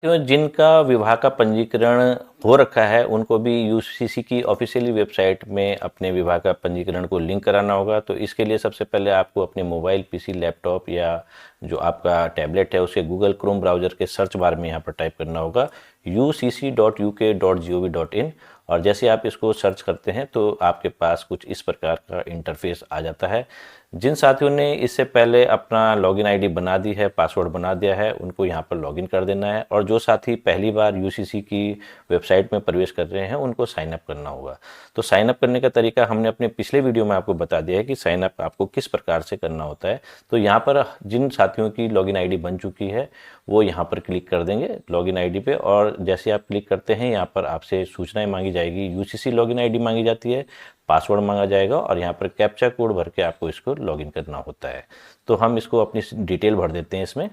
तो जिनका विवाह का पंजीकरण हो रखा है उनको भी यूसीसी की ऑफिशियली वेबसाइट में अपने विवाह का पंजीकरण को लिंक कराना होगा। तो इसके लिए सबसे पहले आपको अपने मोबाइल, पीसी, लैपटॉप या जो आपका टैबलेट है उसके गूगल क्रोम ब्राउज़र के सर्च बार में यहाँ पर टाइप करना होगा ucc.uk.gov.in। और जैसे आप इसको सर्च करते हैं तो आपके पास कुछ इस प्रकार का इंटरफेस आ जाता है। जिन साथियों ने इससे पहले अपना लॉगिन आईडी बना दी है, पासवर्ड बना दिया है, उनको यहाँ पर लॉगिन कर देना है। और जो साथी पहली बार यूसीसी की वेबसाइट में प्रवेश कर रहे हैं उनको साइन अप करना होगा। तो साइन अप करने का तरीका हमने अपने पिछले वीडियो में आपको बता दिया है कि साइन अप आपको किस प्रकार से करना होता है। तो यहाँ पर जिन साथियों की लॉगिन आईडी बन चुकी है वो यहाँ पर क्लिक कर देंगे लॉगिन आईडी पे, और जैसे आप क्लिक करते हैं यहाँ पर आपसे सूचनाएं मांगी जाएगी। यूसीसी लॉगिन आईडी मांगी जाती है, पासवर्ड मांगा जाएगा और यहाँ पर कैप्चा कोड भर के आपको इसको लॉगिन करना होता है। तो हम इसको अपनी डिटेल भर देते हैं इसमें।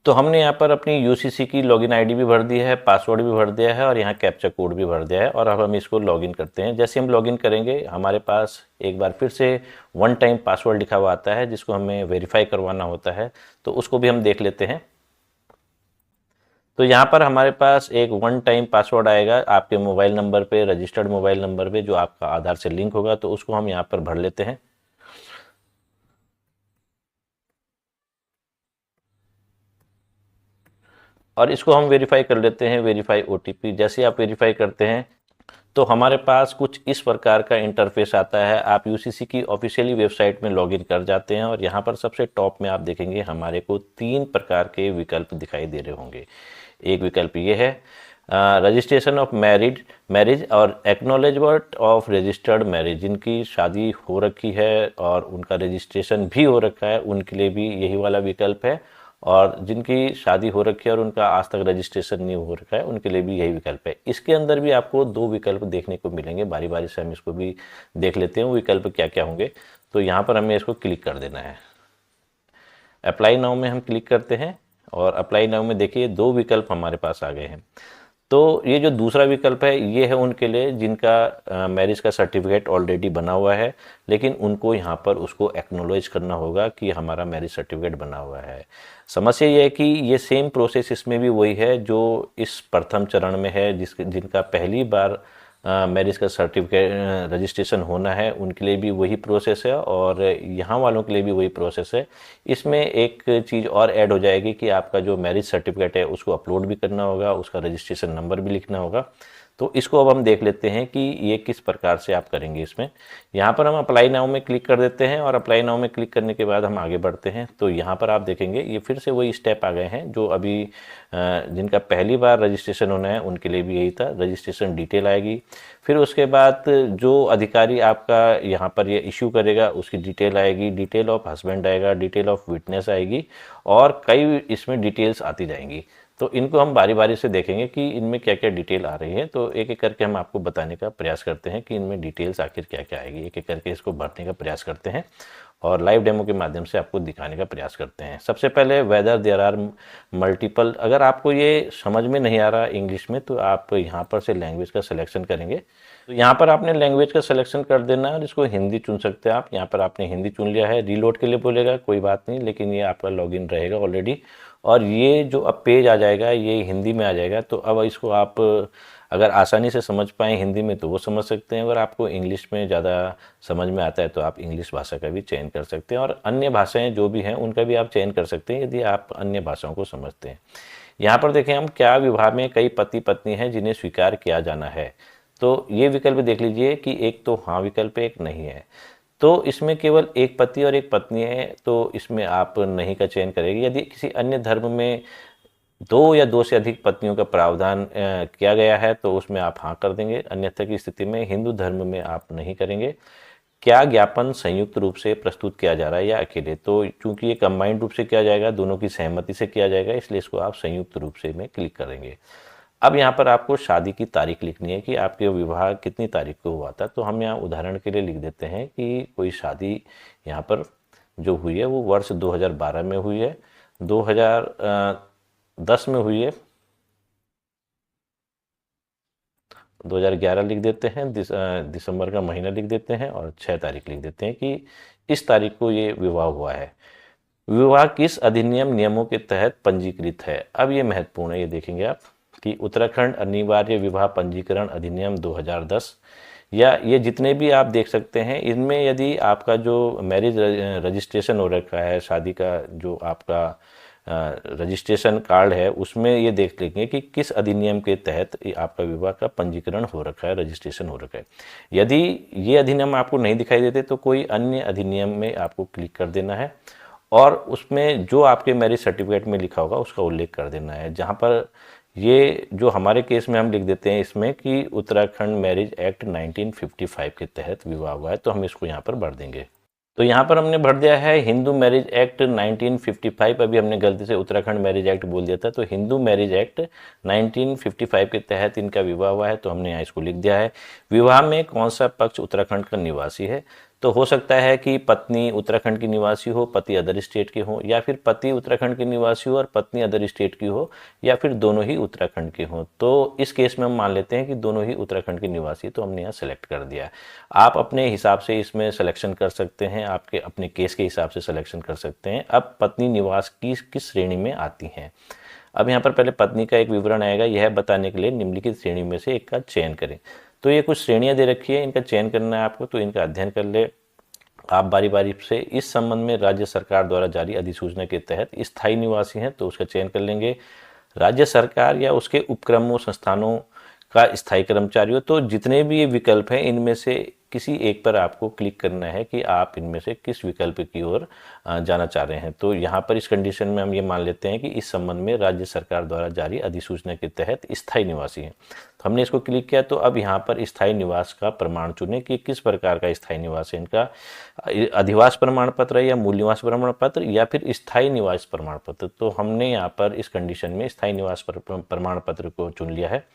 तो हमने यहाँ पर अपनी यूसीसी की लॉगिन आईडी भी भर दी है, पासवर्ड भी भर दिया है और यहाँ कैप्चा कोड भी भर दिया है, और अब हम इसको लॉगिन करते हैं। जैसे हम लॉगिन करेंगे हमारे पास एक बार फिर से वन टाइम पासवर्ड लिखा हुआ आता है जिसको हमें वेरीफाई करवाना होता है। तो उसको भी हम देख लेते हैं। तो यहाँ पर हमारे पास एक वन टाइम पासवर्ड आएगा आपके मोबाइल नंबर पे, रजिस्टर्ड मोबाइल नंबर पे जो आपका आधार से लिंक होगा। तो उसको हम यहाँ पर भर लेते हैं। और इसको हम वेरीफाई कर लेते हैं, वेरीफाई ओटीपी। जैसे आप वेरीफाई करते हैं तो हमारे पास कुछ इस प्रकार का इंटरफेस आता है। आप यूसीसी की ऑफिशियली वेबसाइट में लॉगिन कर जाते हैं और यहाँ पर सबसे टॉप में आप देखेंगे हमारे को 3 प्रकार के विकल्प दिखाई दे रहे होंगे। एक विकल्प ये है रजिस्ट्रेशन ऑफ मैरिज और एक्नॉलेजमेंट ऑफ रजिस्टर्ड मैरिज। जिनकी शादी हो रखी है और उनका रजिस्ट्रेशन भी हो रखा है उनके लिए भी यही वाला विकल्प है, और जिनकी शादी हो रखी है और उनका आज तक रजिस्ट्रेशन नहीं हो रखा है उनके लिए भी यही विकल्प है। इसके अंदर भी आपको 2 विकल्प देखने को मिलेंगे। बारी बारी से हम इसको भी देख लेते हैं वो विकल्प क्या क्या होंगे। तो यहाँ पर हमें इसको क्लिक कर देना है। अप्लाई नाउ में हम क्लिक करते हैं और अप्लाई नाउ में देखिए 2 विकल्प हमारे पास आ गए हैं। तो ये जो दूसरा विकल्प है ये है उनके लिए जिनका मैरिज का सर्टिफिकेट ऑलरेडी बना हुआ है, लेकिन उनको यहाँ पर उसको एक्नॉलेज करना होगा कि हमारा मैरिज सर्टिफिकेट बना हुआ है। समस्या ये है कि ये सेम प्रोसेस इसमें भी वही है जो इस प्रथम चरण में है। जिनका पहली बार मैरिज का सर्टिफिकेट रजिस्ट्रेशन होना है उनके लिए भी वही प्रोसेस है और यहाँ वालों के लिए भी वही प्रोसेस है। इसमें एक चीज़ और ऐड हो जाएगी कि आपका जो मैरिज सर्टिफिकेट है उसको अपलोड भी करना होगा, उसका रजिस्ट्रेशन नंबर भी लिखना होगा। तो इसको अब हम देख लेते हैं कि ये किस प्रकार से आप करेंगे इसमें। यहाँ पर हम अप्लाई नाउ में क्लिक कर देते हैं और अप्लाई नाउ में क्लिक करने के बाद हम आगे बढ़ते हैं। तो यहाँ पर आप देखेंगे ये फिर से वही स्टेप आ गए हैं जो अभी जिनका पहली बार रजिस्ट्रेशन होना है उनके लिए भी यही था। रजिस्ट्रेशन डिटेल आएगी, फिर उसके बाद जो अधिकारी आपका यहाँ पर ये इशू करेगा उसकी डिटेल आएगी, डिटेल ऑफ हस्बैंड आएगा, डिटेल ऑफ विटनेस आएगी और कई इसमें डिटेल्स आती जाएंगी। तो इनको हम बारी बारी से देखेंगे कि इनमें क्या क्या डिटेल आ रही है। तो एक एक करके हम आपको बताने का प्रयास करते हैं कि इनमें डिटेल्स आखिर क्या क्या आएगी। एक एक करके इसको भरने का प्रयास करते हैं और लाइव डेमो के माध्यम से आपको दिखाने का प्रयास करते हैं। सबसे पहले वेदर देयर आर मल्टीपल। अगर आपको ये समझ में नहीं आ रहा इंग्लिश में तो आप यहाँ पर से लैंग्वेज का सिलेक्शन करेंगे। तो यहाँ पर आपने लैंग्वेज का सिलेक्शन कर देना है और इसको हिंदी चुन सकते हैं आप। यहाँ पर आपने हिंदी चुन लिया है। रीलोड के लिए बोलेगा, कोई बात नहीं, लेकिन ये आपका लॉगिन रहेगा ऑलरेडी। और ये जो अब पेज आ जाएगा ये हिंदी में आ जाएगा। तो अब इसको आप अगर आसानी से समझ पाएँ हिंदी में तो वो समझ सकते हैं। अगर आपको इंग्लिश में ज़्यादा समझ में आता है तो आप इंग्लिश भाषा का भी चयन कर सकते हैं और अन्य भाषाएं जो भी हैं उनका भी आप चयन कर सकते हैं यदि आप अन्य भाषाओं को समझते हैं। यहाँ पर देखें हम क्या विवाह में कई पति पत्नी हैं जिन्हें स्वीकार किया जाना है। तो ये विकल्प देख लीजिए कि एक तो हाँ विकल्प है, एक नहीं है। तो इसमें केवल एक पति और एक पत्नी है तो इसमें आप नहीं का चयन करेंगे। यदि किसी अन्य धर्म में 2 या 2 से अधिक पत्नियों का प्रावधान किया गया है तो उसमें आप हाँ कर देंगे, अन्यथा की स्थिति में हिंदू धर्म में आप नहीं करेंगे। क्या ज्ञापन संयुक्त रूप से प्रस्तुत किया जा रहा है या अकेले। तो चूंकि ये कंबाइंड रूप से किया जाएगा, दोनों की सहमति से किया जाएगा, इसलिए इसको आप संयुक्त रूप से में क्लिक करेंगे। अब यहाँ पर आपको शादी की तारीख लिखनी है कि आपके विवाह कितनी तारीख को हुआ था। तो हम यहाँ उदाहरण के लिए लिख देते हैं कि कोई शादी यहाँ पर जो हुई है वो वर्ष 2012 में हुई है, 2010 में हुई है, 2011 लिख देते हैं, दिसंबर का महीना लिख देते हैं और 6 तारीख लिख देते हैं कि इस तारीख को ये विवाह हुआ है। विवाह किस अधिनियम नियमों के तहत पंजीकृत है। अब ये महत्वपूर्ण है, ये देखेंगे आप कि उत्तराखंड अनिवार्य विवाह पंजीकरण अधिनियम 2010 या ये जितने भी आप देख सकते हैं, इनमें यदि आपका जो मैरिज रजिस्ट्रेशन हो रखा है, शादी का जो आपका रजिस्ट्रेशन कार्ड है, उसमें ये देख लेंगे कि किस अधिनियम के तहत आपका विवाह का पंजीकरण हो रखा है, रजिस्ट्रेशन हो रखा है। यदि ये अधिनियम आपको नहीं दिखाई देते तो कोई अन्य अधिनियम में आपको क्लिक कर देना है और उसमें जो आपके मैरिज सर्टिफिकेट में लिखा होगा उसका उल्लेख कर देना है। जहाँ पर ये जो हमारे केस में हम लिख देते हैं इसमें कि उत्तराखंड मैरिज एक्ट 1955 के तहत विवाह हुआ है, तो हम इसको यहाँ पर भर देंगे। तो यहाँ पर हमने भर दिया है हिंदू मैरिज एक्ट 1955। अभी हमने गलती से उत्तराखंड मैरिज एक्ट बोल दिया था, तो हिंदू मैरिज एक्ट 1955 के तहत इनका विवाह हुआ है, तो हमने यहाँ इसको लिख दिया है। विवाह में कौन सा पक्ष उत्तराखंड का निवासी है, तो हो सकता है कि पत्नी उत्तराखंड की निवासी हो, पति अदर स्टेट के हो, या फिर पति उत्तराखंड के निवासी हो और पत्नी अदर स्टेट की हो, या फिर दोनों ही उत्तराखंड के हो। तो इस केस में हम मान लेते हैं कि दोनों ही उत्तराखंड के निवासी, तो हमने यहाँ सेलेक्ट कर दिया। आप अपने हिसाब से इसमें सिलेक्शन कर सकते हैं, आपके अपने केस के हिसाब से सिलेक्शन कर सकते हैं। अब पत्नी निवास की किस श्रेणी में आती हैं। अब यहाँ पर पहले पत्नी का एक विवरण आएगा, यह बताने के लिए निम्नलिखित श्रेणी में से एक का चयन करें। तो ये कुछ श्रेणियां दे रखी है, इनका चयन करना है आपको, तो इनका अध्ययन कर ले आप बारी बारी से। इस संबंध में राज्य सरकार द्वारा जारी अधिसूचना के तहत स्थायी निवासी हैं, तो उसका चयन कर लेंगे। राज्य सरकार या उसके उपक्रमों संस्थानों का स्थायी कर्मचारी हो, तो जितने भी ये विकल्प हैं इनमें से किसी एक पर आपको क्लिक करना है कि आप इनमें से किस विकल्प की ओर जाना चाह रहे हैं। तो यहाँ पर इस कंडीशन में हम ये मान लेते हैं कि इस संबंध में राज्य सरकार द्वारा जारी अधिसूचना के तहत स्थायी निवासी हैं, तो हमने इसको क्लिक किया। तो अब यहाँ पर स्थायी निवास का प्रमाण चुनें कि किस प्रकार का स्थायी निवास है इनका, अधिवास प्रमाण पत्र या मूल निवास प्रमाण पत्र या फिर स्थायी निवास प्रमाण पत्र। तो हमने यहाँ पर इस कंडीशन में स्थायी निवास प्रमाण पत्र को चुन लिया है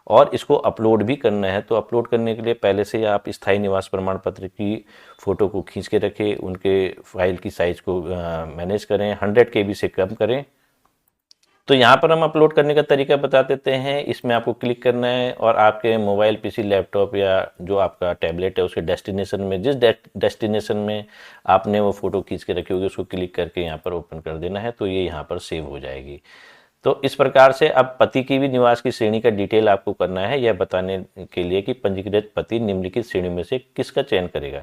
और इसको अपलोड भी करना है। तो अपलोड करने के लिए पहले से आप स्थायी निवास प्रमाण पत्र की फ़ोटो को खींच के रखें, उनके फाइल की साइज़ को मैनेज करें, 100 KB से कम करें। तो यहाँ पर हम अपलोड करने का तरीका बता देते हैं। इसमें आपको क्लिक करना है और आपके मोबाइल, PC, लैपटॉप या जो आपका टैबलेट है उसके डेस्टिनेशन में, जिस डेस्टिनेशन में आपने वो फ़ोटो खींच के रखी होगी उसको क्लिक करके यहाँ पर ओपन कर देना है, तो ये यहाँ पर सेव हो जाएगी। तो इस प्रकार से अब पति की भी निवास की श्रेणी का डिटेल आपको करना है, यह बताने के लिए कि पंजीकृत पति निम्नलिखित श्रेणी में से किसका चयन करेगा।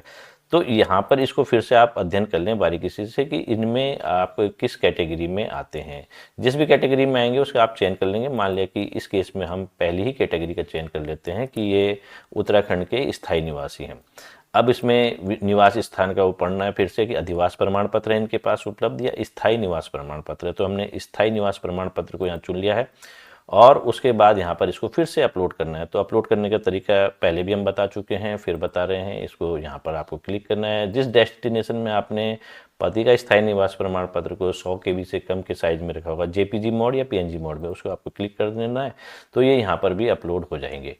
तो यहाँ पर इसको फिर से आप अध्ययन कर लें बारीकी से कि इनमें आप किस कैटेगरी में आते हैं। जिस भी कैटेगरी में आएंगे उसका आप चयन कर लेंगे। मान लिया कि इस केस में हम पहली ही कैटेगरी का चयन कर लेते हैं कि ये उत्तराखंड के स्थायी निवासी हैं। अब इसमें निवास स्थान का वो पढ़ना है फिर से कि अधिवास प्रमाण पत्र है इनके पास उपलब्ध या स्थायी निवास प्रमाण पत्र है। तो हमने स्थायी निवास प्रमाण पत्र को यहाँ चुन लिया है और उसके बाद यहाँ पर इसको फिर से अपलोड करना है। तो अपलोड करने का तरीका पहले भी हम बता चुके हैं, फिर बता रहे हैं। इसको यहाँ पर आपको क्लिक करना है। जिस डेस्टिनेशन में आपने पति का स्थायी निवास प्रमाण पत्र को 100 KB से कम के साइज में रखा होगा, JPG मोड या PNG मोड में, उसको आपको क्लिक कर देना है। तो ये यहाँ पर भी अपलोड हो जाएंगे।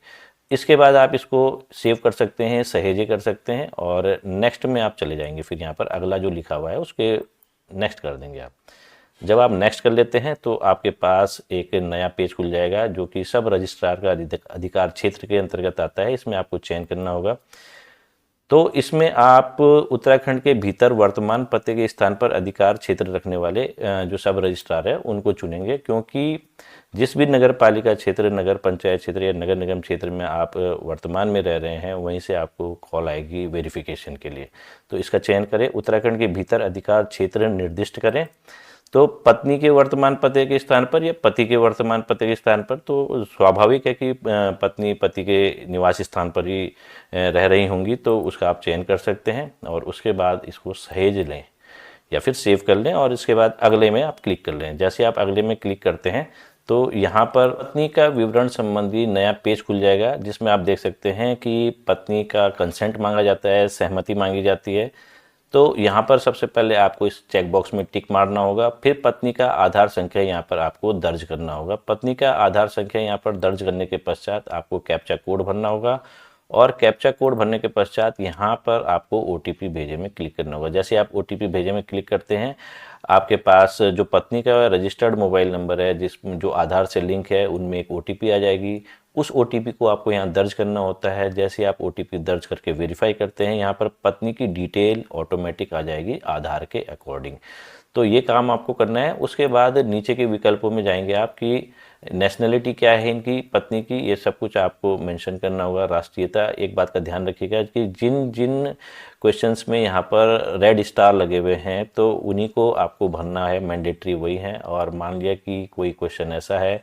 इसके बाद आप इसको सेव कर सकते हैं, सहेजे कर सकते हैं और नेक्स्ट में आप चले जाएंगे। फिर यहाँ पर अगला जो लिखा हुआ है उसके नेक्स्ट कर देंगे आप। जब आप नेक्स्ट कर लेते हैं तो आपके पास एक नया पेज खुल जाएगा जो कि सब रजिस्ट्रार का अधिकार क्षेत्र के अंतर्गत आता है। इसमें आपको चयन करना होगा। तो इसमें आप उत्तराखंड के भीतर वर्तमान पते के स्थान पर अधिकार क्षेत्र रखने वाले जो सब रजिस्ट्रार है उनको चुनेंगे, क्योंकि जिस भी नगर पालिका क्षेत्र, नगर पंचायत क्षेत्र या नगर निगम क्षेत्र में आप वर्तमान में रह रहे हैं वहीं से आपको कॉल आएगी वेरिफिकेशन के लिए। तो इसका चयन करें। उत्तराखंड के भीतर अधिकार क्षेत्र निर्दिष्ट करें। तो पत्नी के वर्तमान पते के स्थान पर या पति के वर्तमान पते के स्थान पर, तो स्वाभाविक है कि पत्नी पति के निवास स्थान पर ही रह रही होंगी, तो उसका आप चयन कर सकते हैं और उसके बाद इसको सहेज लें या फिर सेव कर लें और इसके बाद अगले में आप क्लिक कर लें। जैसे आप अगले में क्लिक करते हैं तो यहाँ पर पत्नी का विवरण संबंधी नया पेज खुल जाएगा, जिसमें आप देख सकते हैं कि पत्नी का कंसेंट मांगा जाता है, सहमति मांगी जाती है। तो यहाँ पर सबसे पहले आपको इस चेक बॉक्स में टिक मारना होगा। फिर पत्नी का आधार संख्या यहाँ पर आपको दर्ज करना होगा। पत्नी का आधार संख्या यहाँ पर दर्ज करने के पश्चात आपको कैप्चा कोड भरना होगा और कैप्चा कोड भरने के पश्चात यहाँ पर आपको OTP भेजे में क्लिक करना होगा। जैसे आप OTP भेजे में क्लिक करते हैं, आपके पास जो पत्नी का रजिस्टर्ड मोबाइल नंबर है जिसमें जो आधार से लिंक है उनमें एक OTP आ जाएगी। उस OTP को आपको यहाँ दर्ज करना होता है। जैसे आप OTP दर्ज करके वेरीफाई करते हैं, यहाँ पर पत्नी की डिटेल ऑटोमेटिक आ जाएगी आधार के अकॉर्डिंग। तो ये काम आपको करना है। उसके बाद नीचे के विकल्पों में जाएंगे आपकी नेशनलिटी क्या है इनकी पत्नी की, ये सब कुछ आपको मेंशन करना होगा। राष्ट्रीयता, एक बात का ध्यान रखिएगा कि जिन जिन क्वेश्चंस में यहाँ पर रेड स्टार लगे हुए हैं तो उन्हीं को आपको भरना है, मैंडेटरी वही है। और मान लिया कि कोई क्वेश्चन ऐसा है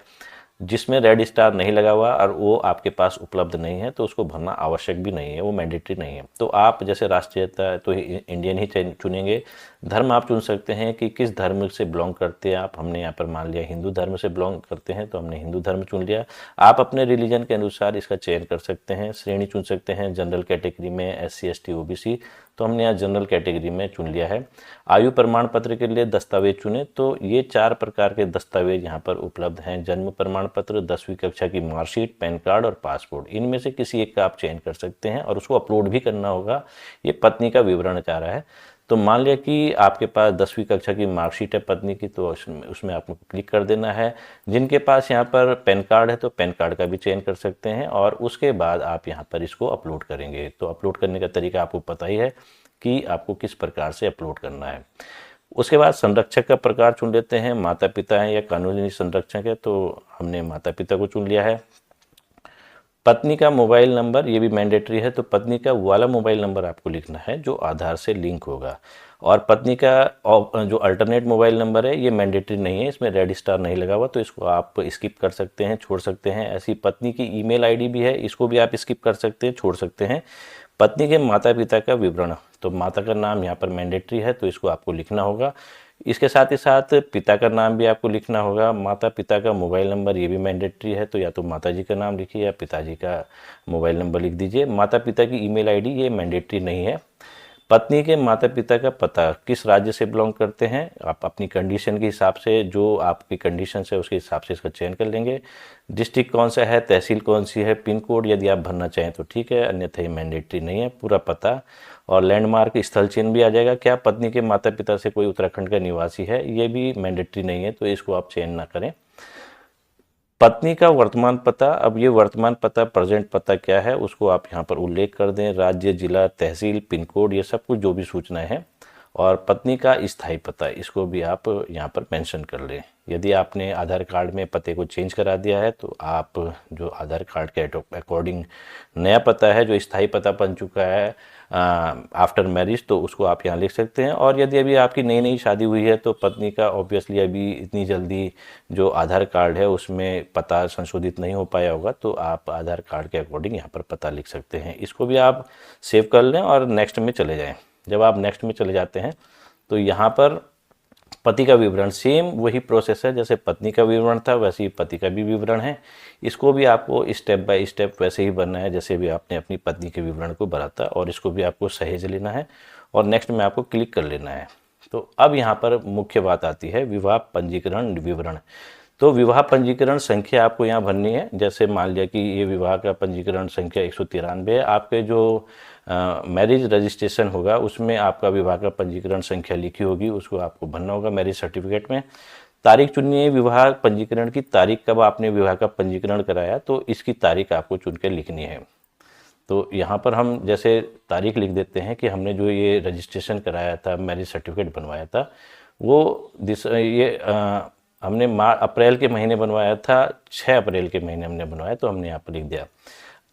जिसमें रेड स्टार नहीं लगा हुआ और वो आपके पास उपलब्ध नहीं है तो उसको भरना आवश्यक भी नहीं है, वो मैंडेटरी नहीं है। तो आप जैसे राष्ट्रीयता तो इंडियन ही चुनेंगे। धर्म आप चुन सकते हैं कि किस धर्म से बिलोंग करते हैं आप। हमने यहाँ पर मान लिया हिंदू धर्म से बिलोंग करते हैं तो हमने हिंदू धर्म चुन लिया। आप अपने रिलीजन के अनुसार इसका चयन कर सकते हैं। श्रेणी चुन सकते हैं जनरल कैटेगरी में, SC ST OBC, तो हमने यहाँ जनरल कैटेगरी में चुन लिया है। आयु प्रमाण पत्र के लिए दस्तावेज चुने तो ये 4 प्रकार के दस्तावेज यहाँ पर उपलब्ध हैं। जन्म प्रमाण पत्र, 10वीं कक्षा की मार्कशीट, पैन कार्ड और पासपोर्ट, इनमें से किसी एक का आप चयन कर सकते हैं और उसको अपलोड भी करना होगा। ये पत्नी का विवरण चाह रहा है। तो मान लिया कि आपके पास 10वीं कक्षा की मार्कशीट है पत्नी की, तो उसमें आपको क्लिक कर देना है। जिनके पास यहाँ पर पैन कार्ड है तो पैन कार्ड का भी चयन कर सकते हैं और उसके बाद आप यहाँ पर इसको अपलोड करेंगे। तो अपलोड करने का तरीका आपको पता ही है कि आपको किस प्रकार से अपलोड करना है। उसके बाद संरक्षक का प्रकार चुन लेते हैं, माता पिता हैं या कानूनी संरक्षक है, तो हमने माता पिता को चुन लिया है। पत्नी का मोबाइल नंबर, ये भी मैंडेटरी है, तो पत्नी का वाला मोबाइल नंबर आपको लिखना है जो आधार से लिंक होगा। और पत्नी का जो अल्टरनेट मोबाइल नंबर है ये मैंडेटरी नहीं है, इसमें रेड स्टार नहीं लगा हुआ, तो इसको आप स्किप कर सकते हैं, छोड़ सकते हैं। ऐसी पत्नी की ईमेल आईडी भी है, इसको भी आप स्किप कर सकते हैं, छोड़ सकते हैं। पत्नी के माता पिता का विवरण, तो माता का नाम यहाँ पर मैंडेटरी है तो इसको आपको लिखना होगा। इसके साथ ही साथ पिता का नाम भी आपको लिखना होगा। माता पिता का मोबाइल नंबर ये भी मैंडेटरी है, तो या तो माता जी का नाम लिखिए या पिताजी का मोबाइल नंबर लिख दीजिए। माता पिता की ईमेल आईडी ये मैंडेटरी नहीं है। पत्नी के माता पिता का पता, किस राज्य से बिलोंग करते हैं, आप अपनी कंडीशन के हिसाब से, जो आपकी कंडीशन है उसके हिसाब से इसका चयन कर लेंगे। डिस्ट्रिक्ट कौन सा है, तहसील कौन सी है, पिन कोड यदि आप भरना चाहें तो ठीक है, अन्यथा ये मैंडेटरी नहीं है। पूरा पता और लैंडमार्क, स्थल चिन्ह भी आ जाएगा। क्या पत्नी के माता पिता से कोई उत्तराखंड का निवासी है, ये भी मैंडेटरी नहीं है, तो इसको आप चयन ना करें। पत्नी का वर्तमान पता, अब ये वर्तमान पता, प्रेजेंट पता क्या है उसको आप यहाँ पर उल्लेख कर दें। राज्य, जिला, तहसील, पिन कोड, ये सब कुछ जो भी सूचनाएं हैं। और पत्नी का स्थायी पता, इसको भी आप यहाँ पर मेंशन कर लें। यदि आपने आधार कार्ड में पते को चेंज करा दिया है तो आप जो आधार कार्ड के अकॉर्डिंग नया पता है, जो स्थायी पता बन चुका है आफ्टर मैरिज, तो उसको आप यहाँ लिख सकते हैं। और यदि अभी आपकी नई नई शादी हुई है तो पत्नी का ऑब्वियसली अभी इतनी जल्दी जो आधार कार्ड है उसमें पता संशोधित नहीं हो पाया होगा, तो आप आधार कार्ड के अकॉर्डिंग यहाँ पर पता लिख सकते हैं। इसको भी आप सेव कर लें और नेक्स्ट में चले जाएँ। जब आप नेक्स्ट में चले जाते हैं तो यहाँ पर पति का विवरण, सेम वही प्रोसेस है जैसे पत्नी का विवरण था वैसे ही पति का भी विवरण है। इसको भी आपको स्टेप बाय स्टेप वैसे ही भरना है जैसे भी आपने अपनी पत्नी के विवरण को भरा था, और इसको भी आपको सहेज लेना है और नेक्स्ट में आपको क्लिक कर लेना है। तो अब यहाँ पर मुख्य बात आती है विवाह पंजीकरण विवरण। तो विवाह पंजीकरण संख्या आपको यहाँ भरनी है। जैसे मान लिया कि ये विवाह का पंजीकरण संख्या 193 है, आपके जो मैरिज रजिस्ट्रेशन होगा उसमें आपका विवाह का पंजीकरण संख्या लिखी होगी, उसको आपको भरना होगा मैरिज सर्टिफिकेट में। तारीख चुननी है, विवाह पंजीकरण की तारीख, कब आपने विवाह का पंजीकरण कराया तो इसकी तारीख आपको चुन के लिखनी है। तो यहाँ पर हम जैसे तारीख लिख देते हैं कि हमने जो ये रजिस्ट्रेशन कराया था, मैरिज सर्टिफिकेट बनवाया था, वो हमने अप्रैल के महीने बनवाया था, 6 अप्रैल के महीने हमने बनवाया, तो हमने यहाँ पर लिख दिया।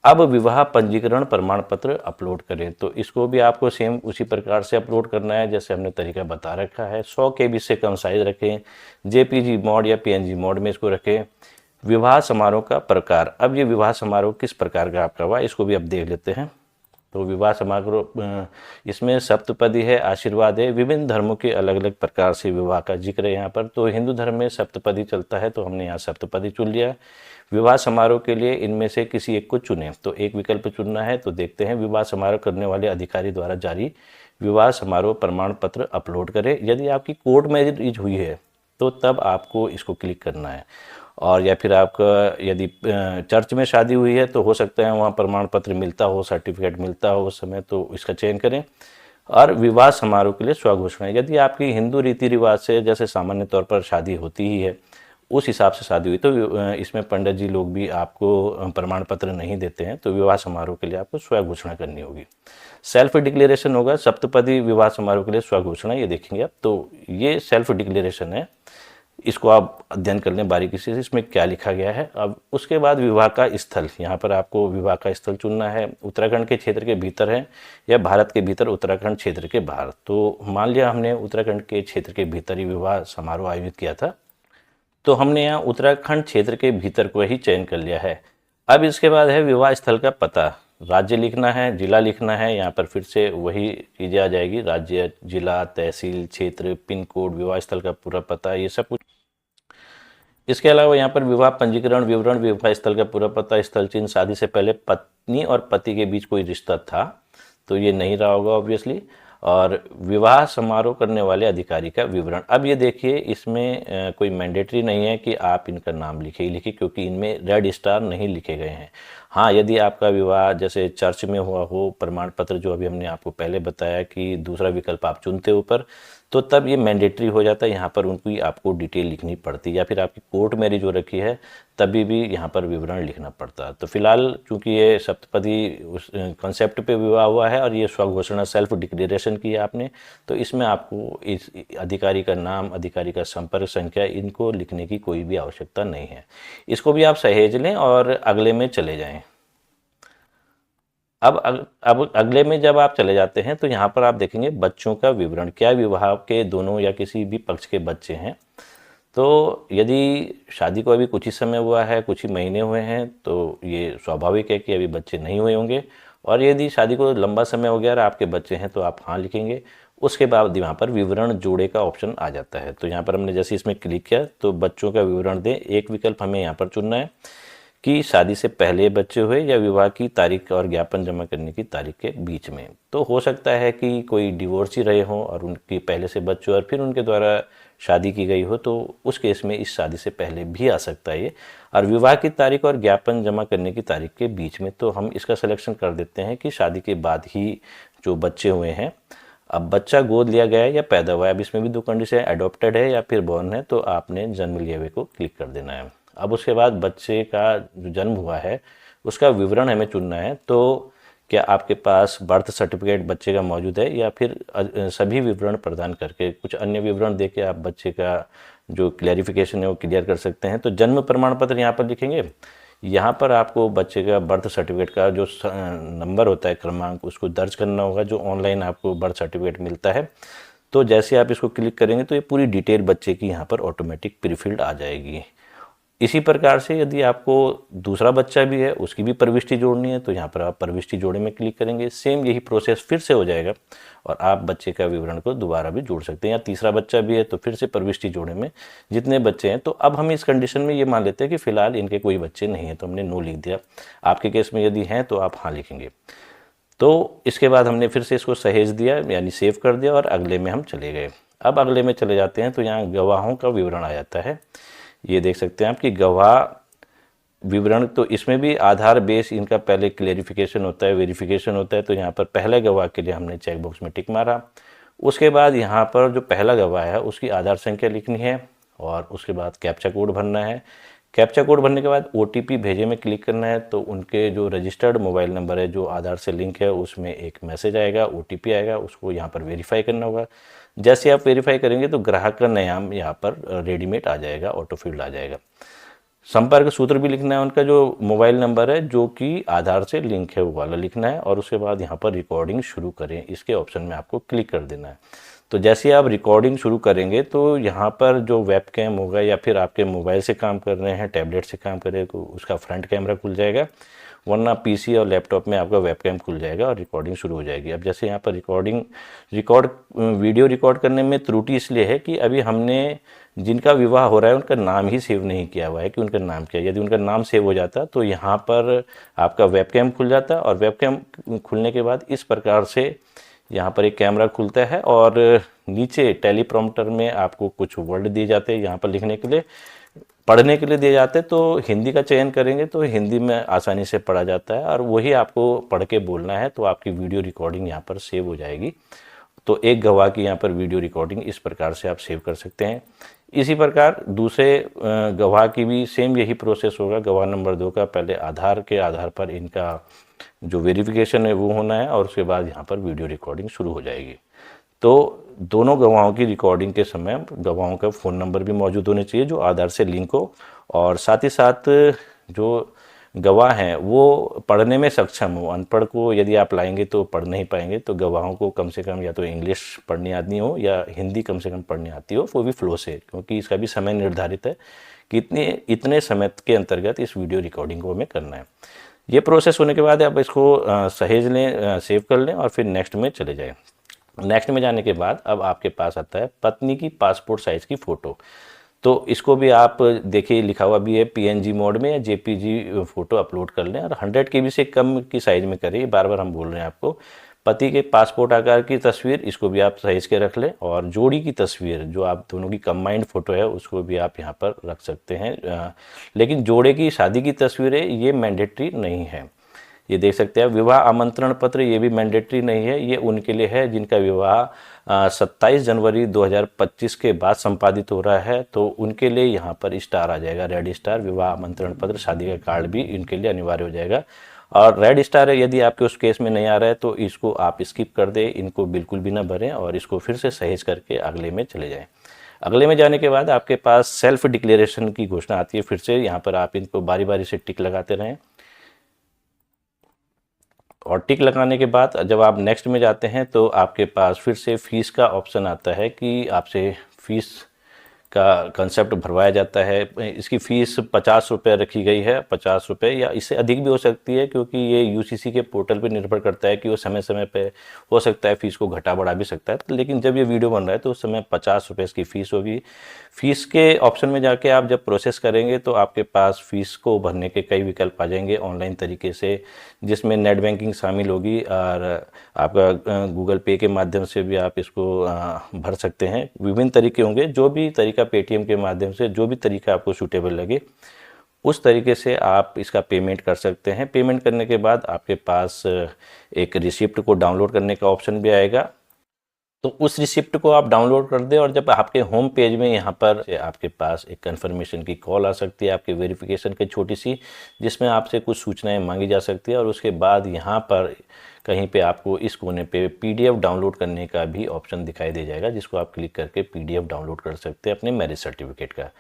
अब विवाह पंजीकरण प्रमाण पत्र अपलोड करें, तो इसको भी आपको सेम उसी प्रकार से अपलोड करना है जैसे हमने तरीका बता रखा है। 100 KB से कम साइज रखें, JPG मोड या PNG मोड में इसको रखें। विवाह समारोह का प्रकार, अब ये विवाह समारोह किस प्रकार का आपका हुआ इसको भी अब देख लेते हैं। तो विवाह समारोह इसमें सप्तपदी है, आशीर्वाद है, विभिन्न धर्मों के अलग अलग प्रकार से विवाह का जिक्र है यहाँ पर। तो हिंदू धर्म में सप्तपदी चलता है तो हमने यहाँ सप्तपदी चुन लिया। विवाह समारोह के लिए इनमें से किसी एक को चुनें, तो एक विकल्प चुनना है। तो देखते हैं, विवाह समारोह करने वाले अधिकारी द्वारा जारी विवाह समारोह प्रमाण पत्र अपलोड करें। यदि आपकी कोर्ट मैरिज हुई है तो तब आपको इसको क्लिक करना है, और या फिर आपका यदि चर्च में शादी हुई है तो हो सकता है वहाँ प्रमाण पत्र मिलता हो, सर्टिफिकेट मिलता हो उस समय, तो इसका चयन करें। और विवाह समारोह के लिए स्वघोषणा, यदि आपकी हिंदू रीति रिवाज से जैसे सामान्य तौर पर शादी होती ही है उस हिसाब से शादी हुई। तो इसमें पंडित जी लोग भी आपको प्रमाण पत्र नहीं देते हैं, तो विवाह समारोह के लिए आपको स्व घोषणा करनी होगी। सेल्फ डिक्लेरेशन होगा सप्तपदी विवाह समारोह के लिए स्व घोषणा, ये देखेंगे आप। तो ये सेल्फ डिक्लेरेशन है, इसको आप अध्ययन कर लें बारीकी से, इसमें क्या लिखा गया है। अब उसके बाद विवाह का स्थल, यहाँ पर आपको विवाह का स्थल चुनना है। उत्तराखंड के क्षेत्र के भीतर है या भारत के भीतर उत्तराखंड क्षेत्र के बाहर। तो मान लिया हमने उत्तराखंड के क्षेत्र के भीतर ही विवाह समारोह आयोजित किया था, तो हमने यहाँ उत्तराखंड क्षेत्र के भीतर को ही चयन कर लिया है। अब इसके बाद है विवाह स्थल का पता, राज्य लिखना है, जिला लिखना है। यहाँ पर फिर से वही चीज़ें आ जाएगी, राज्य, जिला, तहसील, क्षेत्र, पिन कोड, विवाह स्थल का पूरा पता, ये सब कुछ। इसके अलावा यहाँ पर विवाह पंजीकरण विवरण, विवाह स्थल का पूरा पता, स्थल चिन्ह, शादी से पहले पत्नी और पति के बीच कोई रिश्ता था तो ये नहीं रहा होगा ऑब्वियसली, और विवाह समारोह करने वाले अधिकारी का विवरण। अब ये देखिए, इसमें कोई मैंडेटरी नहीं है कि आप इनका नाम लिखे ही लिखिए, क्योंकि इनमें रेड स्टार नहीं लिखे गए हैं। हाँ, यदि आपका विवाह जैसे चर्च में हुआ हो, प्रमाण पत्र जो अभी हमने आपको पहले बताया कि दूसरा विकल्प आप चुनते हो ऊपर, तो तब ये मैंडेटरी हो जाता है, यहाँ पर उनकी आपको डिटेल लिखनी पड़ती है। या फिर आपकी कोर्ट मैरिज हो रखी है तभी भी यहाँ पर विवरण लिखना पड़ता है। तो फिलहाल चूंकि ये सप्तपदी उस कॉन्सेप्ट पे विवाह हुआ है और ये स्वघोषणा सेल्फ डिक्लेरेशन की है आपने, तो इसमें आपको इस अधिकारी का नाम, अधिकारी का संपर्क संख्या, इनको लिखने की कोई भी आवश्यकता नहीं है। इसको भी आप सहेज लें और अगले में चले जाएं। अब अगले में जब आप चले जाते हैं तो यहाँ पर आप देखेंगे बच्चों का विवरण, क्या विवाह के दोनों या किसी भी पक्ष के बच्चे हैं। तो यदि शादी को अभी कुछ ही समय हुआ है, कुछ ही महीने हुए हैं, तो ये स्वाभाविक है कि अभी बच्चे नहीं हुए होंगे। और यदि शादी को लंबा समय हो गया और आपके बच्चे हैं तो आप हाँ लिखेंगे। उसके बाद यहाँ पर विवरण जोड़े का ऑप्शन आ जाता है। तो यहाँ पर हमने जैसे इसमें क्लिक किया तो बच्चों का विवरण दें, एक विकल्प हमें यहाँ पर चुनना है कि शादी से पहले बच्चे हुए या विवाह की तारीख और ज्ञापन जमा करने की तारीख के बीच में। तो हो सकता है कि कोई डिवोर्स ही रहे हों और उनकी पहले से बच्चे और फिर उनके द्वारा शादी की गई हो, तो उस केस में इस शादी से पहले भी आ सकता है ये। और विवाह की तारीख और ज्ञापन जमा करने की तारीख के बीच में, तो हम इसका सिलेक्शन कर देते हैं कि शादी के बाद ही जो बच्चे हुए हैं। अब बच्चा गोद लिया गया है या पैदा हुआ है, अब इसमें भी दो कंडीशन है, एडॉप्टेड है या फिर बॉर्न है, तो आपने जन्म लिए हुए को क्लिक कर देना है। अब उसके बाद बच्चे का जो जन्म हुआ है उसका विवरण हमें चुनना है। तो क्या आपके पास बर्थ सर्टिफिकेट बच्चे का मौजूद है, या फिर सभी विवरण प्रदान करके कुछ अन्य विवरण दे के आप बच्चे का जो क्लैरिफिकेशन है वो क्लियर कर सकते हैं। तो जन्म प्रमाण पत्र यहाँ पर लिखेंगे। यहाँ पर आपको बच्चे का बर्थ सर्टिफिकेट का जो नंबर होता है, क्रमांक, उसको दर्ज करना होगा, जो ऑनलाइन आपको बर्थ सर्टिफिकेट मिलता है। तो जैसे आप इसको क्लिक करेंगे तो ये पूरी डिटेल बच्चे की यहाँ पर ऑटोमेटिक प्रीफिल्ड आ जाएगी। इसी प्रकार से यदि आपको दूसरा बच्चा भी है, उसकी भी प्रविष्टि जोड़नी है, तो यहाँ पर आप प्रविष्टि जोड़े में क्लिक करेंगे। सेम यही प्रोसेस फिर से हो जाएगा और आप बच्चे का विवरण को दोबारा भी जोड़ सकते हैं। या तीसरा बच्चा भी है तो फिर से प्रविष्टि जोड़े में जितने बच्चे हैं। तो अब हम इस कंडीशन में ये मान लेते हैं कि फिलहाल इनके कोई बच्चे नहीं हैं, तो हमने नो लिख दिया। आपके केस में यदि हैं तो आप हाँ लिखेंगे। तो इसके बाद हमने फिर से इसको सहेज दिया, यानी सेव कर दिया, और अगले में हम चले गए। अब अगले में चले जाते हैं तो यहाँ गवाहों का विवरण आ जाता है। ये देख सकते हैं आप कि गवाह विवरण, तो इसमें भी आधार बेस इनका पहले क्लेरिफिकेशन होता है, वेरिफिकेशन होता है। तो यहाँ पर पहले गवाह के लिए हमने चेक बॉक्स में टिक मारा। उसके बाद यहाँ पर जो पहला गवाह है उसकी आधार संख्या लिखनी है और उसके बाद कैप्चा कोड भरना है। कैप्चा कोड भरने के बाद OTP भेजे में क्लिक करना है। तो उनके जो रजिस्टर्ड मोबाइल नंबर है जो आधार से लिंक है उसमें एक मैसेज आएगा, OTP आएगा, उसको यहाँ पर वेरीफाई करना होगा। जैसे आप वेरीफाई करेंगे तो ग्राहक का नाम यहाँ पर रेडीमेड आ जाएगा, ऑटोफिल्ड आ जाएगा। संपर्क सूत्र भी लिखना है, उनका जो मोबाइल नंबर है जो कि आधार से लिंक है वो वाला लिखना है। और उसके बाद यहाँ पर रिकॉर्डिंग शुरू करें, इसके ऑप्शन में आपको क्लिक कर देना है। तो जैसे आप रिकॉर्डिंग शुरू करेंगे तो यहाँ पर जो वेबकैम होगा या फिर आपके मोबाइल से काम कर रहे हैं, टैबलेट से काम कर रहे हैं, तो उसका फ्रंट कैमरा खुल जाएगा, वरना PC और लैपटॉप में आपका वेबकैम खुल जाएगा और रिकॉर्डिंग शुरू हो जाएगी। अब जैसे यहाँ पर वीडियो रिकॉर्ड करने में त्रुटि इसलिए है कि अभी हमने जिनका विवाह हो रहा है उनका नाम ही सेव नहीं किया हुआ है कि उनका नाम क्या है। यदि उनका नाम सेव हो जाता तो यहाँ पर आपका वेबकैम खुल जाता, और वेबकैम खुलने के बाद इस प्रकार से यहाँ पर एक कैमरा खुलता है और नीचे टेलीप्रॉम्प्टर में आपको कुछ वर्ड दिए जाते हैं यहाँ पर लिखने के लिए, पढ़ने के लिए दिए जाते हैं। तो हिंदी का चयन करेंगे तो हिंदी में आसानी से पढ़ा जाता है और वही आपको पढ़ के बोलना है, तो आपकी वीडियो रिकॉर्डिंग यहाँ पर सेव हो जाएगी। तो एक गवाह की यहाँ पर वीडियो रिकॉर्डिंग इस प्रकार से आप सेव कर सकते हैं। इसी प्रकार दूसरे गवाह की भी सेम यही प्रोसेस होगा। गवाह नंबर 2 का पहले आधार के आधार पर इनका जो वेरिफिकेशन है वो होना है और उसके बाद यहाँ पर वीडियो रिकॉर्डिंग शुरू हो जाएगी। तो दोनों गवाहों की रिकॉर्डिंग के समय गवाहों का फ़ोन नंबर भी मौजूद होने चाहिए जो आधार से लिंक हो, और साथ ही साथ जो गवाह हैं वो पढ़ने में सक्षम हो। अनपढ़ को यदि आप लाएंगे तो पढ़ नहीं पाएंगे, तो गवाहों को कम से कम या तो इंग्लिश पढ़नी आती हो या हिंदी कम से कम पढ़नी आती हो, वो भी फ्लो से, क्योंकि इसका भी समय निर्धारित है कि इतने समय के अंतर्गत इस वीडियो रिकॉर्डिंग को हमें करना है। ये प्रोसेस होने के बाद आप इसको सहेज लें, सेव कर लें और फिर नेक्स्ट में चले जाएं। नेक्स्ट में जाने के बाद अब आपके पास आता है पत्नी की पासपोर्ट साइज़ की फ़ोटो। तो इसको भी आप देखिए लिखा हुआ भी है पीएनजी मोड में या जेपीजी फ़ोटो अपलोड कर लें और 100 KB से कम की साइज़ में करिए। बार बार हम बोल रहे हैं आपको। पति के पासपोर्ट आकार की तस्वीर, इसको भी आप सहेज के रख लें, और जोड़ी की तस्वीर जो आप दोनों की कंबाइंड फ़ोटो है उसको भी आप यहाँ पर रख सकते हैं। लेकिन जोड़े की शादी की तस्वीरें ये मैंडेटरी नहीं है। ये देख सकते हैं विवाह आमंत्रण पत्र, ये भी मैंडेटरी नहीं है। ये उनके लिए है जिनका विवाह 27 जनवरी 2025 के बाद संपादित हो रहा है, तो उनके लिए यहाँ पर स्टार आ जाएगा, रेड स्टार। विवाह आमंत्रण पत्र, शादी का कार्ड भी इनके लिए अनिवार्य हो जाएगा। और रेड स्टार है, यदि आपके उस केस में नहीं आ रहा है तो इसको आप स्किप कर दें, इनको बिल्कुल भी ना भरें और इसको फिर से सहेज करके अगले में चले जाएँ। अगले में जाने के बाद आपके पास सेल्फ डिक्लेरेशन की घोषणा आती है। फिर से यहाँ पर आप इनको बारी बारी से टिक लगाते रहें, और टिक लगाने के बाद जब आप नेक्स्ट में जाते हैं तो आपके पास फिर से फ़ीस का ऑप्शन आता है कि आपसे फ़ीस का कंसेप्ट भरवाया जाता है। इसकी फ़ीस 50 रुपये रखी गई है, 50 रुपये, या इससे अधिक भी हो सकती है, क्योंकि ये यूसीसी के पोर्टल पे निर्भर करता है कि वो समय समय पे हो सकता है फ़ीस को घटा बढ़ा भी सकता है। लेकिन जब ये वीडियो बन रहा है तो उस समय 50 रुपये इसकी फ़ीस होगी। फ़ीस के ऑप्शन में जाके आप जब प्रोसेस करेंगे तो आपके पास फ़ीस को भरने के कई विकल्प आ जाएंगे ऑनलाइन तरीके से, जिसमें नेट बैंकिंग शामिल होगी और आपका गूगल पे के माध्यम से भी आप इसको भर सकते हैं। विभिन्न तरीके होंगे, जो भी तरीका पेटीएम के माध्यम से, जो भी तरीका आपको सूटेबल लगे उस तरीके से आप इसका पेमेंट कर सकते हैं। पेमेंट करने के बाद आपके पास एक रिसिप्ट को डाउनलोड करने का ऑप्शन भी आएगा, तो उस रिसिप्ट को आप डाउनलोड कर दें और जब आपके होम पेज में यहाँ पर आपके पास एक कंफर्मेशन की कॉल आ सकती है आपके वेरिफिकेशन की छोटी सी, जिसमें आपसे कुछ सूचनाएं मांगी जा सकती है, और उसके बाद यहाँ पर कहीं पे आपको इस कोने पे पीडीएफ डाउनलोड करने का भी ऑप्शन दिखाई दे जाएगा, जिसको आप क्लिक करके पीडीएफ डाउनलोड कर सकते हैं अपने मैरिज सर्टिफिकेट का।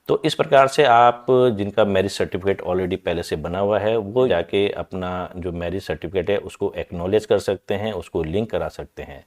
तो इस प्रकार से आप जिनका मैरिज सर्टिफिकेट ऑलरेडी पहले से बना हुआ है वो जाके अपना जो मैरिज सर्टिफिकेट है उसको एक्नॉलेज कर सकते हैं, उसको लिंक करा सकते हैं।